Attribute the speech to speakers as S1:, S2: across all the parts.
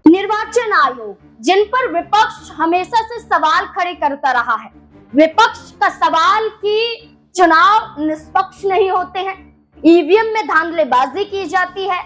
S1: निर्वाचन आयोग, जिन पर विपक्ष हमेशा से सवाल खड़े करता रहा है। विपक्ष का सवाल कि चुनाव निष्पक्ष नहीं होते हैं, ईवीएम में धांधलेबाजी की जाती है,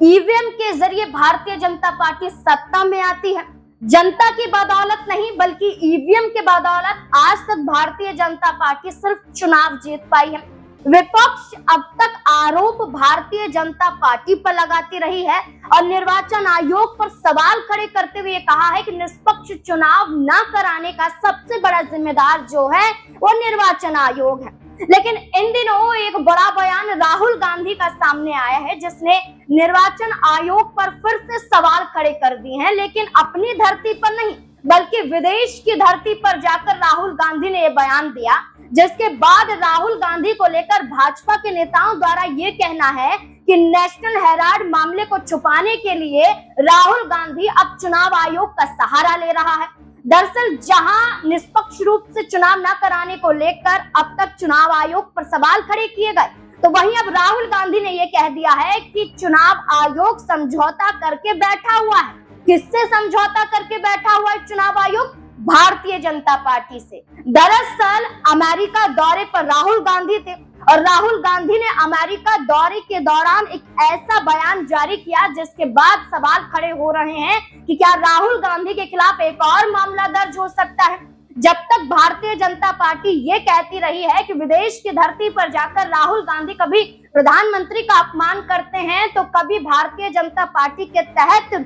S1: ईवीएम के जरिए भारतीय जनता पार्टी सत्ता में आती है। जनता की बदौलत नहीं बल्कि ईवीएम के बदौलत आज तक भारतीय जनता पार्टी सिर्फ चुनाव जीत पाई है। विपक्ष अब तक आरोप भारतीय जनता पार्टी पर लगाती रही है और निर्वाचन आयोग पर सवाल खड़े करते हुए कहा है कि निष्पक्ष चुनाव न कराने का सबसे बड़ा जिम्मेदार जो है वो निर्वाचन आयोग है। लेकिन इन दिनों एक बड़ा बयान राहुल गांधी का सामने आया है जिसने निर्वाचन आयोग पर फिर से सवाल खड़े कर दिए हैं, लेकिन अपनी धरती पर नहीं बल्कि विदेश की धरती पर जाकर राहुल गांधी ने यह बयान दिया, जिसके बाद राहुल गांधी को लेकर भाजपा के नेताओं द्वारा ये कहना है कि नेशनल हेराल्ड मामले को छुपाने के लिए राहुल गांधी अब चुनाव आयोग का सहारा ले रहा है। दरअसल जहां निष्पक्ष रूप से चुनाव न कराने को लेकर अब तक चुनाव आयोग पर सवाल खड़े किए गए, तो वहीं अब राहुल गांधी ने यह कह दिया है कि चुनाव आयोग समझौता करके बैठा हुआ है। किससे समझौता करके बैठा हुआ है चुनाव आयोग? भारतीय जनता पार्टी से। दरअसल अमेरिका दौरे पर राहुल गांधी थे और राहुल गांधी ने अमेरिका दौरे के दौरान एक ऐसा बयान जारी किया जिसके बाद सवाल खड़े हो रहे हैं कि क्या राहुल गांधी के खिलाफ एक और मामला दर्ज हो सकता है। जब तक भारतीय जनता पार्टी ये कहती रही है कि विदेश की धरती पर जाकर राहुल गांधी कभी प्रधानमंत्री का अपमान करते हैं तो कभी भारतीय जनता पार्टी के तहत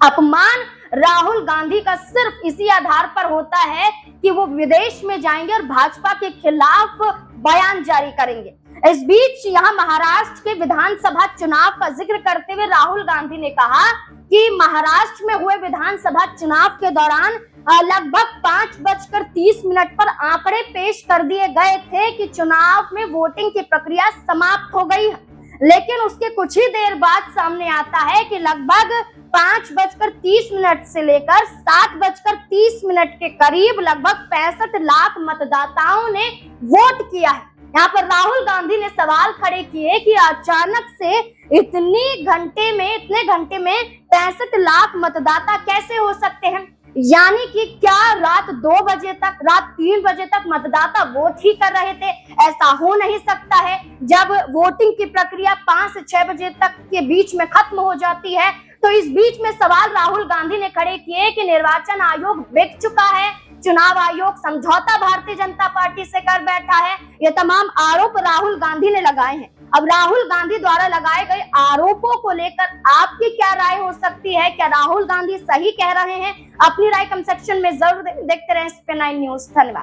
S1: अपमान राहुल गांधी का सिर्फ इसी आधार पर होता है कि वो विदेश में जाएंगे और भाजपा के खिलाफ बयान जारी करेंगे। इस बीच यहां महाराष्ट्र के विधानसभा चुनाव का जिक्र करते हुए राहुल गांधी ने कहा कि महाराष्ट्र में हुए विधानसभा चुनाव के दौरान लगभग 5:30 पर आंकड़े पेश कर दिए गए थे कि चुनाव में वोटिंग की प्रक्रिया समाप्त हो गई है, लेकिन उसके कुछ ही देर बाद सामने आता है कि लगभग 5:30 से लेकर 7:30 के करीब लगभग 65 लाख मतदाताओं ने वोट किया है। यहाँ पर राहुल गांधी ने सवाल खड़े किए कि अचानक से इतने घंटे में 65 लाख मतदाता कैसे हो सकते हैं, यानी कि क्या रात 2 बजे तक, रात 3 बजे तक मतदाता वोट ही कर रहे थे? ऐसा हो नहीं सकता है। जब वोटिंग की प्रक्रिया 5 से 6 बजे तक के बीच में खत्म हो जाती है, तो इस बीच में सवाल राहुल गांधी ने खड़े किए कि निर्वाचन आयोग बिक चुका है, चुनाव आयोग समझौता भारतीय जनता पार्टी से कर बैठा है। ये तमाम आरोप राहुल गांधी ने लगाए हैं। अब राहुल गांधी द्वारा लगाए गए आरोपों को लेकर आपकी क्या राय हो सकती है? क्या राहुल गांधी सही कह रहे हैं? अपनी राय कमेंट सेक्शन में जरूर देखते रहें SP9 न्यूज। धन्यवाद।